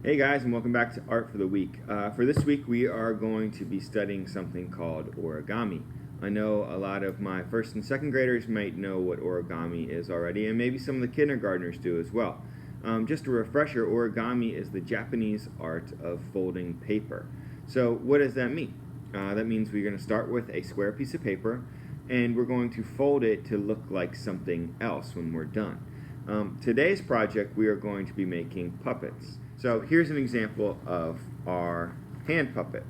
Hey guys, and welcome back to Art for the Week. For this week, we are going to be studying something called origami. I know a lot of my first and second graders might know what origami is already, and maybe some of the kindergartners do as well. Just a refresher, origami is the Japanese art of folding paper. So what does that mean? That means we're going to start with a square piece of paper, and we're going to fold it to look like something else when we're done. Today's project, we are going to be making puppets. So here's an example of our hand puppet.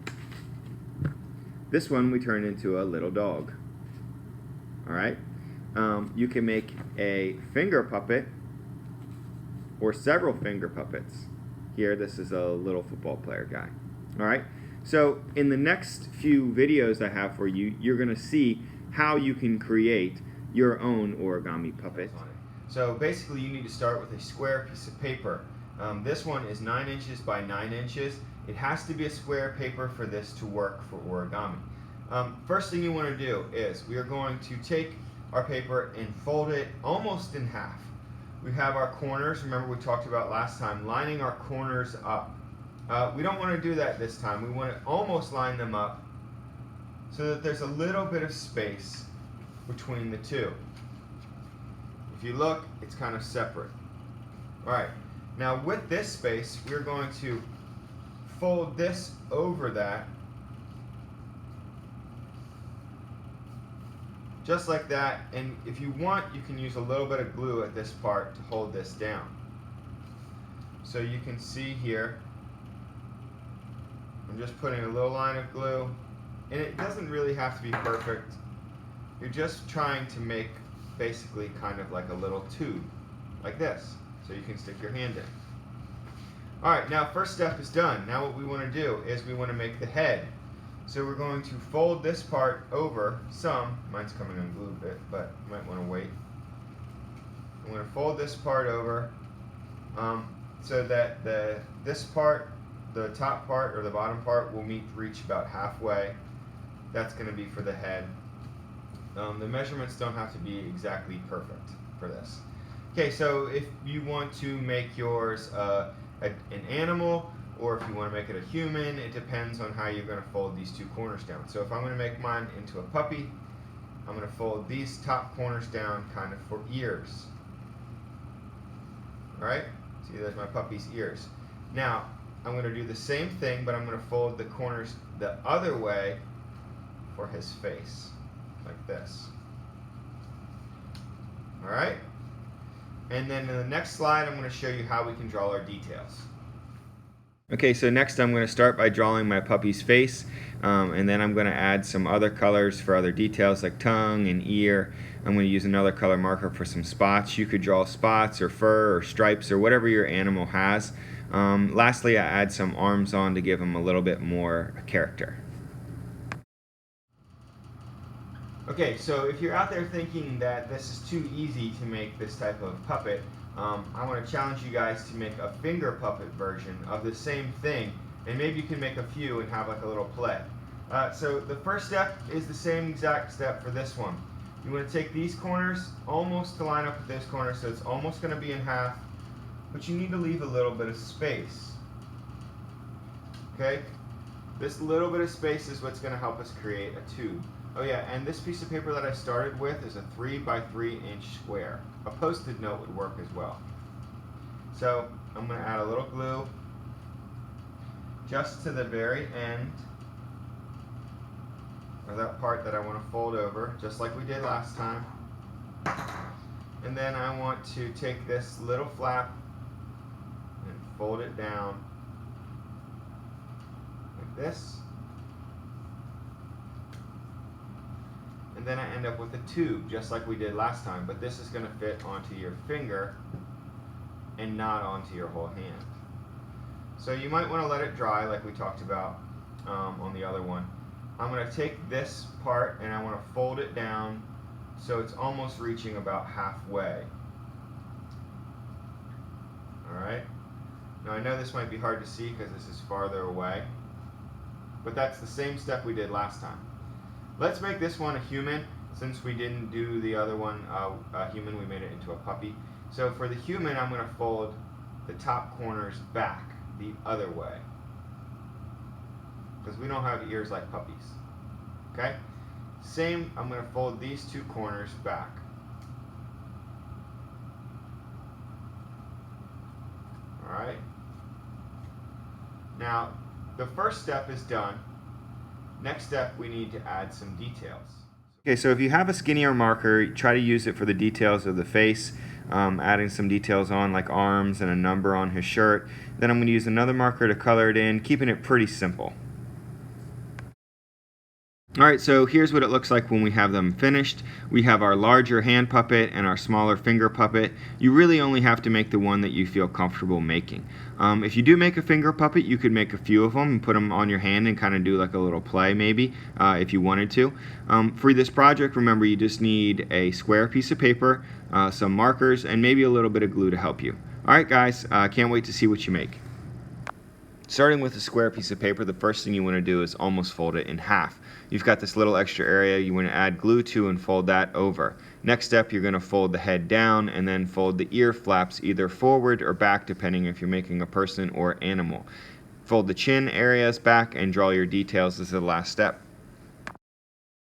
This one we turned into a little dog. All right. You can make a finger puppet or several finger puppets. Here, this is a little football player guy. All right. So in the next few videos I have for you, you're going to see how you can create your own origami puppet. So basically, you need to start with a square piece of paper. This one is 9 inches by 9 inches. It has to be a square paper for this to work for origami. First thing you want to do is we are going to take our paper and fold it almost in half. We have our corners, remember we talked about last time, lining our corners up. We don't want to do that this time. We want to almost line them up so that there's a little bit of space between the two. If you look, it's kind of separate. All right. Now with this space, we're going to fold this over that, just like that, and if you want, you can use a little bit of glue at this part to hold this down. So you can see here, I'm just putting a little line of glue, and it doesn't really have to be perfect. You're just trying to make basically kind of like a little tube, like this. So you can stick your hand in. Alright, now first step is done. Now what we want to do is we want to make the head. So we're going to fold this part over some. Mine's coming unglued a bit, but you might want to wait. I'm going to fold this part over so that this part, the top part or the bottom part, will reach about halfway. That's going to be for the head. The measurements don't have to be exactly perfect for this. Okay, so if you want to make yours an animal, or if you want to make it a human, it depends on how you're going to fold these two corners down. So if I'm going to make mine into a puppy, I'm going to fold these top corners down kind of for ears. Alright, see, there's my puppy's ears. Now, I'm going to do the same thing, but I'm going to fold the corners the other way for his face, like this. Alright? And then in the next slide, I'm going to show you how we can draw our details. Okay, so next I'm going to start by drawing my puppy's face, and then I'm going to add some other colors for other details like tongue and ear. I'm going to use another color marker for some spots. You could draw spots or fur or stripes or whatever your animal has. Lastly, I add some arms on to give them a little bit more character. Okay, so if you're out there thinking that this is too easy to make this type of puppet, I want to challenge you guys to make a finger puppet version of the same thing, and maybe you can make a few and have like a little play. So the first step is the same exact step for this one. You want to take these corners almost to line up with this corner, so it's almost going to be in half, but you need to leave a little bit of space. Okay? This little bit of space is what's going to help us create a tube. Oh yeah, and this piece of paper that I started with is a 3 by 3 inch square. A post-it note would work as well. So I'm going to add a little glue just to the very end of that part that I want to fold over, just like we did last time. And then I want to take this little flap and fold it down like this. And then I end up with a tube, just like we did last time, but this is going to fit onto your finger and not onto your whole hand. So you might want to let it dry like we talked about on the other one. I'm going to take this part and I want to fold it down so it's almost reaching about halfway. Alright? Now I know this might be hard to see because this is farther away, but that's the same step we did last time. Let's make this one a human. Since we didn't do the other one a human, we made it into a puppy. So for the human, I'm going to fold the top corners back. the other way, because we don't have ears like puppies. Okay? Same, I'm going to fold these two corners back. Alright? Now, the first step is done. Next step, we need to add some details. Okay, so if you have a skinnier marker, try to use it for the details of the face, adding some details on like arms and a number on his shirt. Then I'm going to use another marker to color it in, keeping it pretty simple. Alright, so here's what it looks like when we have them finished. We have our larger hand puppet and our smaller finger puppet. You really only have to make the one that you feel comfortable making. If you do make a finger puppet, you could make a few of them and put them on your hand and kind of do like a little play maybe, if you wanted to. For this project, remember you just need a square piece of paper, some markers, and maybe a little bit of glue to help you. Alright guys, can't wait to see what you make. Starting with a square piece of paper, the first thing you want to do is almost fold it in half. You've got this little extra area you want to add glue to and fold that over. Next step, you're going to fold the head down and then fold the ear flaps either forward or back depending if you're making a person or animal. Fold the chin areas back and draw your details as the last step.